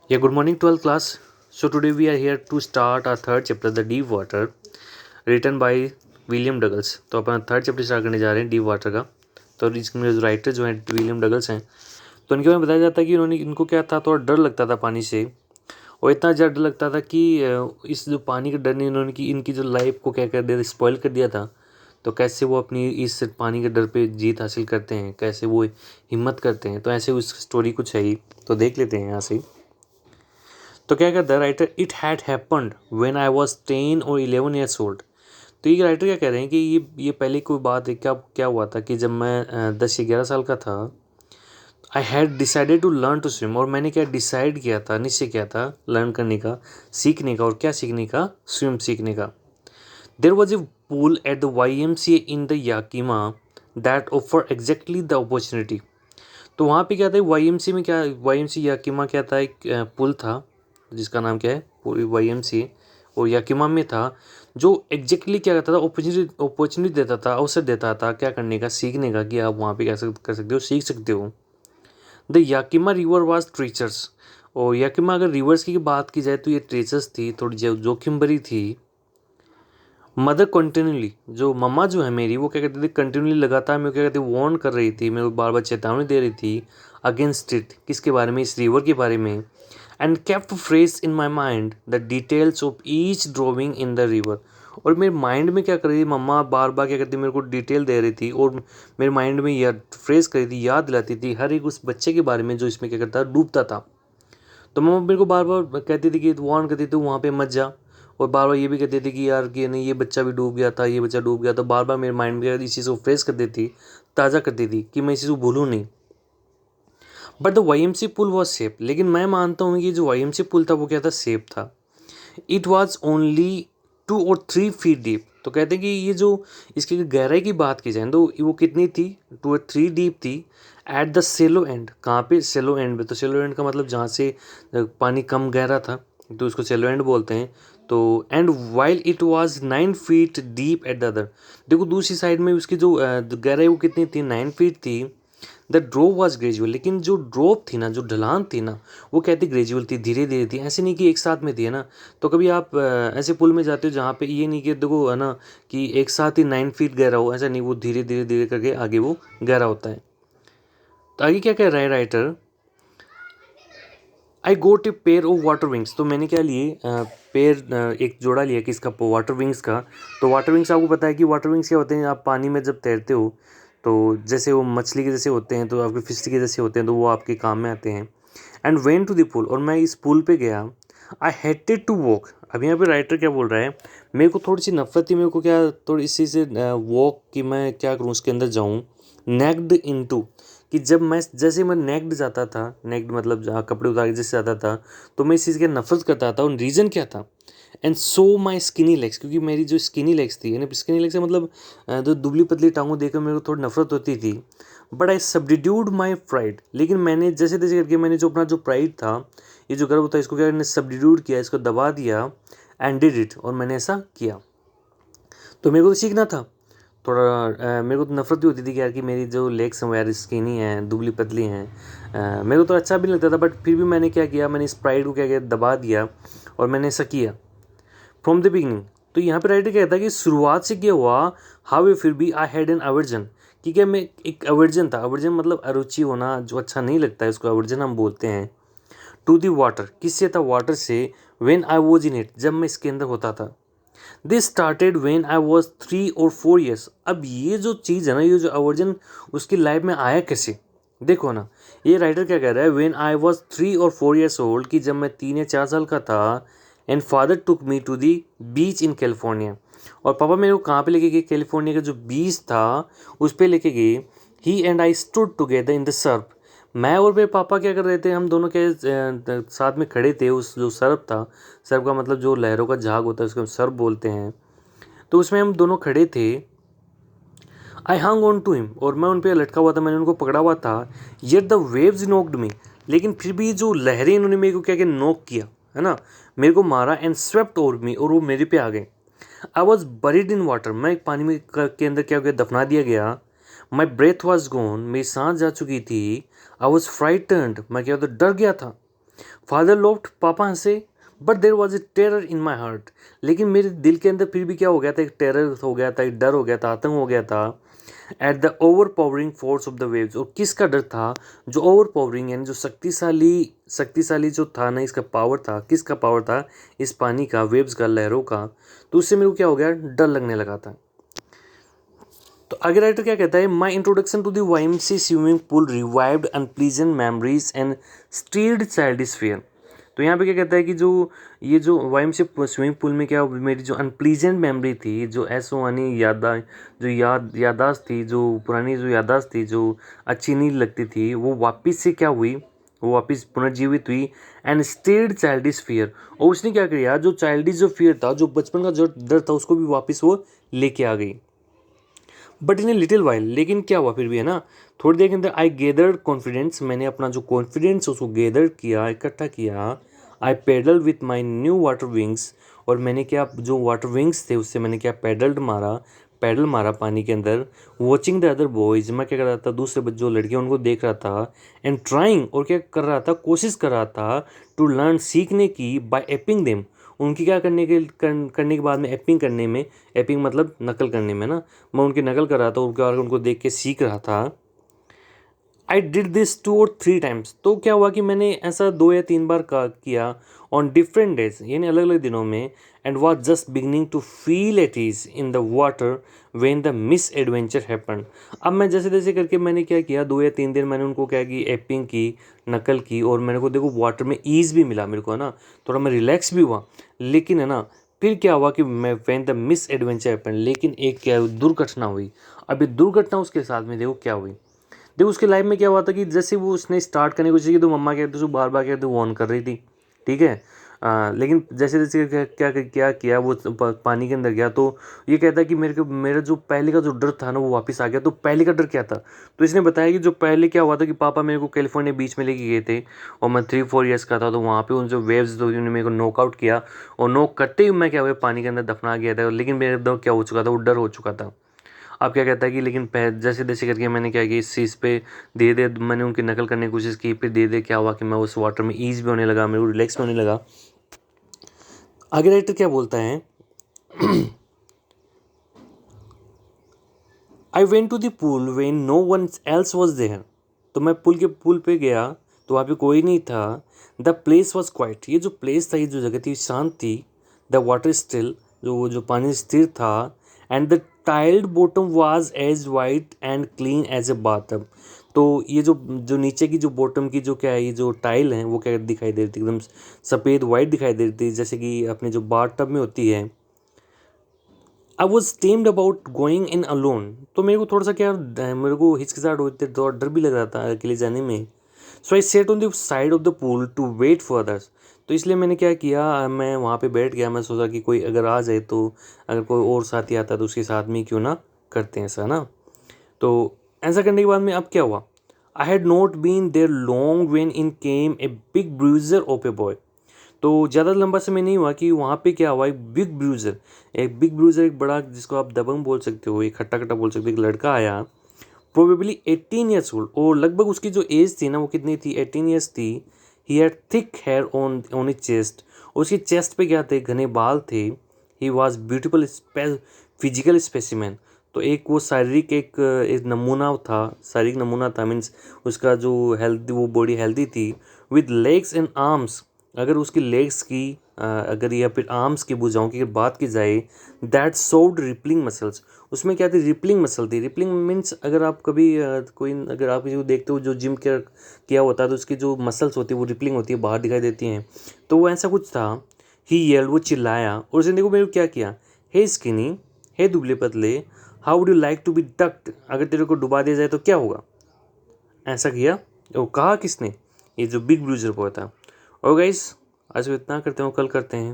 Good morning, 12th class. So, today we are here to start our third chapter, The Deep Water, written by William Douglas. तो अपन third chapter start करने जा रहे हैं deep water का। तो इसमें जो राइटर जो हैं विलियम डगल्स हैं, तो इनके बारे में बताया जाता है कि इनको क्या था, थोड़ा डर लगता था पानी से। और इतना ज़्यादा डर लगता था कि इस जो पानी के डर ने इनकी जो लाइफ को क्या कर दिया था, स्पॉइल कर दिया था। तो कैसे वो अपनी इस पानी के डर पे जीत हासिल करते हैं, कैसे वो हिम्मत करते हैं, तो ऐसे उस स्टोरी कुछ है ही। तो देख लेते हैं यहाँ से। तो क्या कहता है writer, it had happened when I was 10 और 11 ईयर्स ओल्ड। तो ये राइटर क्या कह रहे हैं कि ये पहले कोई बात है, क्या क्या हुआ था कि जब मैं 10 या 11 साल का था, I had decided to learn to swim. और मैंने क्या डिसाइड किया था, निश्चय किया था लर्न करने का, सीखने का। और क्या सीखने का? स्विम सीखने का। There was a pool at the YMCA in the Yakima that offer exactly the opportunity. तो वहाँ पे क्या था, YMCA में क्या, YMCA याकीमा क्या था, एक पुल था जिसका नाम क्या है, पूरी YMCA और याकीमा में था, जो एग्जैक्टली क्या करता था, अपॉर्चुनिटी देता था, अवसर देता था क्या करने का, सीखने का, कि आप वहाँ पे कैसे कर सकते हो, सीख सकते हो। The Yakima river was treacherous. और याकीमा अगर रिवर्स की बात की जाए तो ये ट्रेचर्स थी, थोड़ी जोखिम भरी थी। मदर कंटिन्यूली, जो मम्मा जो है मेरी, वो क्या कहती थी, कंटिन्यूली लगातार मेरे को क्या कहती, वार्न कर रही थी, मेरे को बार बार चेतावनी दे रही थी अगेंस्ट इट, किसके बारे में, इस रिवर के बारे में। And kept fresh in my mind the details of each drawing in the river. और मेरे माइंड में क्या कर रही थी मम्मा, बार बार क्या करती, मेरे को डिटेल दे रही थी, और मेरे माइंड में याद फ्रेश कर रही थी, याद दिलाती थी हर एक उस बच्चे के बारे में जो इसमें क्या करता डूबता था। तो मम्मा मेरे को बार बार कहती थी कि वार्न करती थी वहाँ पे मत जा। और बार बार ये भी कहती थी कि यार कि नहीं, ये बच्चा भी डूब गया था, ये बच्चा डूब गया। तो बार बार मेरे माइंड में इस चीज़ को फ्रेश कर देती, ताज़ा कर देती कि मैं इस चीज़ को भूलूँ नहीं। But the YMCA pool was safe. लेकिन मैं मानता हूँ कि जो YMCA पुल था वो क्या था, सेफ था। इट वॉज ओनली 2 और 3 फीट डीप। तो कहते हैं कि ये जो इसकी गहराई की बात की जाए तो वो कितनी थी, 2 और 3 डीप थी। एट द सेलो एंड, कहाँ पे, सेलो एंड पे। तो सेलो एंड का मतलब जहाँ से पानी कम गहरा था, तो उसको सेलो एंड बोलते हैं। तो and while it was 9 feet deep at the other. देखो दूसरी साइड में उसकी जो गहराई वो कितनी थी, 9 फीट थी। The drop was gradual. लेकिन जो ड्रोप थी ना, जो ढलान थी ना, वो कहती ग्रेजुअल थी, धीरे धीरे थी, ऐसे नहीं कि एक साथ में थी, है ना। तो कभी आप ऐसे पुल में जाते हो जहाँ पे ये नहीं कि देखो, है ना, कि एक साथ ही 9 फीट गहरा हो, ऐसा नहीं, वो धीरे धीरे धीरे करके आगे वो गहरा होता है। तो आगे क्या कह रहा है writer, I got a pair of water wings. तो मैंने क्या लिए, एक जोड़ा लिया किसका, वाटर विंग्स का। तो वाटर विंग्स आपको पता है कि वाटर विंग्स क्या होते हैं, आप पानी में जब तैरते हो तो जैसे वो मछली के जैसे होते हैं, तो आपके फिश के जैसे होते हैं, तो वो आपके काम में आते हैं। And went to the pool, और मैं इस पुल पे गया। I hated to walk. अब यहाँ पे राइटर क्या बोल रहा है, मेरे को थोड़ी सी नफरत थी, मेरे को क्या थोड़ी इसी से वॉक कि मैं क्या करूँ उसके अंदर जाऊँ। नेक्ड इनटू, कि जब मैं जैसे मैं नेक्ड जाता था, नेक्ड मतलब जहाँ कपड़े उतार के जैसे जाता था, तो मैं इस चीज़ की नफरत करता था। और रीज़न क्या था, and so my skinny legs, क्योंकि मेरी जो स्किनी लेग्स थी, यानी स्किनी लेग्स से मतलब जो दुबली पतली टांगों देखकर मेरे को थोड़ी नफरत होती थी। But I subdued my pride. लेकिन मैंने जैसे तैसे करके मैंने जो अपना जो प्राइड था, ये जो गर्व था, इसको क्या, मैंने सब्डिड्यूड किया, इसको दबा दिया। एंड डिड इट, और मैंने ऐसा किया। तो मेरे को तो सीखना था। थोड़ा मेरे को तो नफरत भी होती थी कि यार कि मेरी जो लेग्स हैं वो यार स्किनी हैं, दुबली पतली हैं। मेरे को तो अच्छा भी नहीं लगता था, बट फिर भी मैंने क्या किया, मैंने इस प्राइड को क्या किया, दबा दिया, और मैंने ऐसा किया फ्रॉम द बिगनिंग। तो यहाँ पे राइटर कहता है कि शुरुआत से क्या हुआ, हाउ फिर भी आई हैड एन अवर्जन, कि क्या मैं एक अवर्जन था। अवर्जन मतलब अरुचि होना, जो अच्छा नहीं लगता है उसको अवर्जन हम बोलते हैं। टू दी वाटर, किससे था, वाटर से। When I was in it, जब मैं इसके अंदर होता था। This started when I was 3 और 4 ईयर्स। अब ये जो चीज़ है ना, ये जो अवर्जन उसकी लाइफ में आया कैसे, देखो ना। ये राइटर क्या कह रहा है, वेन आई वॉज 3 और 4 ईयर्स ओल्ड, कि जब मैं 3 या 4 साल का था। And father took me to the beach in California. और पापा मेरे को कहाँ पे लेके गए, कैलिफोर्निया का जो बीच था उस पर लेके गए। He and I stood together in the surf. मैं और मेरे पापा क्या कर रहे थे, हम दोनों के साथ में खड़े थे उस जो सर्फ था। सर्फ का मतलब जो लहरों का झाग होता है उसको हम सर्फ बोलते हैं। तो उसमें हम दोनों खड़े थे। आई हंग ऑन टू हिम, और मैं उन पर लटका हुआ था, मैंने उनको पकड़ा हुआ था। येट द वेव्स नोक्ड मी, लेकिन फिर भी जो लहरें इन्होंने मेरे को क्या क्या नोक किया, है ना, मेरे को मारा। एंड स्वेप्ट ओवर मी, और वो मेरे पे आ गए। I was buried in water, मैं एक पानी में के अंदर क्या हो गया, दफना दिया गया। माई ब्रेथ वॉज गॉन, मेरी सांस जा चुकी थी। आई वॉज फ्राइटन्ड, मैं क्या होता, डर गया था। फादर लोफ्ट, पापा हंसे, but there was A terror in my heart, लेकिन मेरे दिल के अंदर फिर भी क्या हो गया था, एक टेरर हो गया था, एक डर हो गया था, आतंक हो गया था। At the over powering force of the waves, और किसका डर था, जो ओवर पावरिंग यानी जो शक्तिशाली जो था ना, इसका पावर था, किसका पावर था, इस पानी का, वेव्स का, लहरों का। तो उससे मेरे को क्या हो गया, डर लगने लगा था। तो आगे राइटर क्या कहता है, my introduction to the YMCA swimming pool revived unpleasant memories and stirred childish fear. तो यहाँ पे क्या कहता है कि जो ये जो वाईएमसी स्विमिंग पूल में क्या मेरी जो अनप्लीजेंट मेमोरी थी, जो ऐसो वानी यादाश्त थी, जो पुरानी जो यादाश्त थी, जो अच्छी नहीं लगती थी, वो वापस से क्या हुई, वो वापस पुनर्जीवित हुई। एंड स्टेड चाइल्डिश फियर, और उसने क्या किया, जो चाइल्डिश जो फियर था, जो बचपन का जो डर था, उसको भी वापस वो लेके आ गई। But in a little while, लेकिन क्या हुआ फिर भी, है ना, थोड़ी देर के अंदर आई गेदर्ड कॉन्फिडेंस, मैंने अपना जो कॉन्फिडेंस उसको गेदर किया, इकट्ठा किया। I paddle with my new water wings, और मैंने क्या, जो वाटर विंग्स थे उससे मैंने क्या पैडल मारा पानी के अंदर। वॉचिंग द अदर बॉयज, मैं क्या कर रहा था, दूसरे जो लड़कियां उनको देख रहा था। एंड ट्राइंग, और क्या कर रहा था, कोशिश कर रहा था, टू लर्न, सीखने की, बाय एपिंग देम, उनकी क्या करने के बाद में एपिंग करने में, एपिंग मतलब नकल करने में ना, मैं उनकी नकल कर रहा था, उनको देख के सीख रहा था। I did this 2 or 3 times, तो क्या हुआ कि मैंने ऐसा 2 या 3 बार किया, ऑन डिफरेंट डेज, यानी अलग अलग दिनों में। And was just beginning to feel at ease in the water when the misadventure happen. अब मैं जैसे जैसे करके मैंने क्या किया, 2 या 3 दिन मैंने उनको क्या की, एपिंग की, नकल की, और मेरे को देखो वाटर में ईज भी मिला मेरे को, है ना, थोड़ा मैं रिलैक्स भी हुआ। लेकिन है ना, फिर क्या हुआ कि मैं when the misadventure happen, लेकिन एक क्या दुर्घटना हुई। अभी दुर्घटना उसके साथ में देखो क्या हुई। देखो उसके लाइफ में क्या हुआ था कि जैसे वो उसने स्टार्ट करने की कोशिश की, तो मम्मा कहते उसको बार बार कहते वो ऑन कर रही थी, ठीक है। लेकिन जैसे जैसे क्या किया, वो पानी के अंदर गया, तो ये कहता है कि मेरा जो पहले का जो डर था ना, वो वापस आ गया। तो पहले का डर क्या था, तो इसने बताया कि जो पहले क्या हुआ था कि पापा मेरे को कैलिफोर्निया बीच में लेके गए थे, और मैं 3-4 ईयर्स का था। तो वहाँ पे उन जो वेव्स तो उन्होंने मेरे को नॉकआउट किया, और नॉक करते ही मैं क्या हुआ, पानी के अंदर दफना गया था। लेकिन मेरे अंदर क्या हो चुका था, वो डर हो चुका था। अब क्या कहता है कि लेकिन जैसे जैसे करके मैंने क्या किया, इस चीज़ पे धीरे धीरे मैंने उनकी नकल करने की कोशिश की। फिर धीरे धीरे क्या हुआ कि मैं उस वाटर में ईज भी होने लगा, मेरे को रिलैक्स भी होने लगा। आगे राइटर क्या बोलता है, I went to the pool when no one else was there. तो मैं पुल पे गया, तो वहाँ पे कोई नहीं था। द प्लेस वॉज क्वाइट, ये जो प्लेस था, ये जो जगह थी, शांत थी। द वाटर स्टिल, जो पानी स्थिर था। And the tiled bottom was as white and clean as a bathtub. तो ये जो नीचे की जो बॉटम की जो क्या है, ये जो टाइल है, वो क्या दिखाई दे रही थी, एकदम सफ़ेद वाइट दिखाई दे रही थी, जैसे कि अपने जो बाथटब में होती है। I was tamed about going in alone, तो मेरे को थोड़ा सा क्या, मेरे को हिचकिचाहट होती, थोड़ा डर भी लग रहा था अकेले जाने में। So I sat on the side of the pool to wait for others. तो इसलिए मैंने क्या किया, मैं वहाँ पे बैठ गया। मैं सोचा कि कोई अगर आ जाए, तो अगर कोई और साथी आता तो उसके साथ में क्यों ना करते हैं ऐसा ना। तो ऐसा करने के बाद में अब क्या हुआ, I had not been there long when in came a big bruiser of a boy. तो ज़्यादा लंबा समय नहीं हुआ कि वहाँ पे क्या हुआ, एक बिग ब्रूजर, एक बड़ा, जिसको आप दबंग बोल सकते हो, एक खट्टा खट्टा बोल सकते हो, एक लड़का आया, प्रोबेबली 18 ईयर्स ओल्ड, और लगभग उसकी जो एज थी ना, वो कितनी थी, 18 ईयर्स थी। He had thick hair on his chest, उसकी चेस्ट पे क्या थे, घने बाल थे। He was beautiful physical specimen, तो एक वो शारीरिक एक नमूना था, शारीरिक नमूना था, मीन्स उसका जो हेल्थ, वो बॉडी हेल्दी थी। विद लेग्स एंड आर्म्स, अगर उसकी लेग्स की अगर या फिर आर्म्स की भुजाओं की अगर बात की जाए, दैट सोव्ड रिपलिंग मसल्स, उसमें क्या थी, रिपलिंग मसल थी। रिपलिंग मीन्स अगर आप कभी अगर आप किसी को देखते हो जो जिम किया होता है, तो उसकी जो मसल्स होती है वो रिपलिंग होती है, बाहर दिखाई देती हैं। तो वो ऐसा कुछ था। ही येल्ड, वो चिल्लाया, और उसने देखो मेरे को क्या किया, हे स्किनी, हे दुबले पतले, how would you like to be ducked, अगर तेरे को डुबा दिया जाए तो क्या होगा, ऐसा किया। वो कहा किसने, ये जो बिग ब्रूजर बॉय था। और गाइस आज इतना करते हैं, कल करते हैं।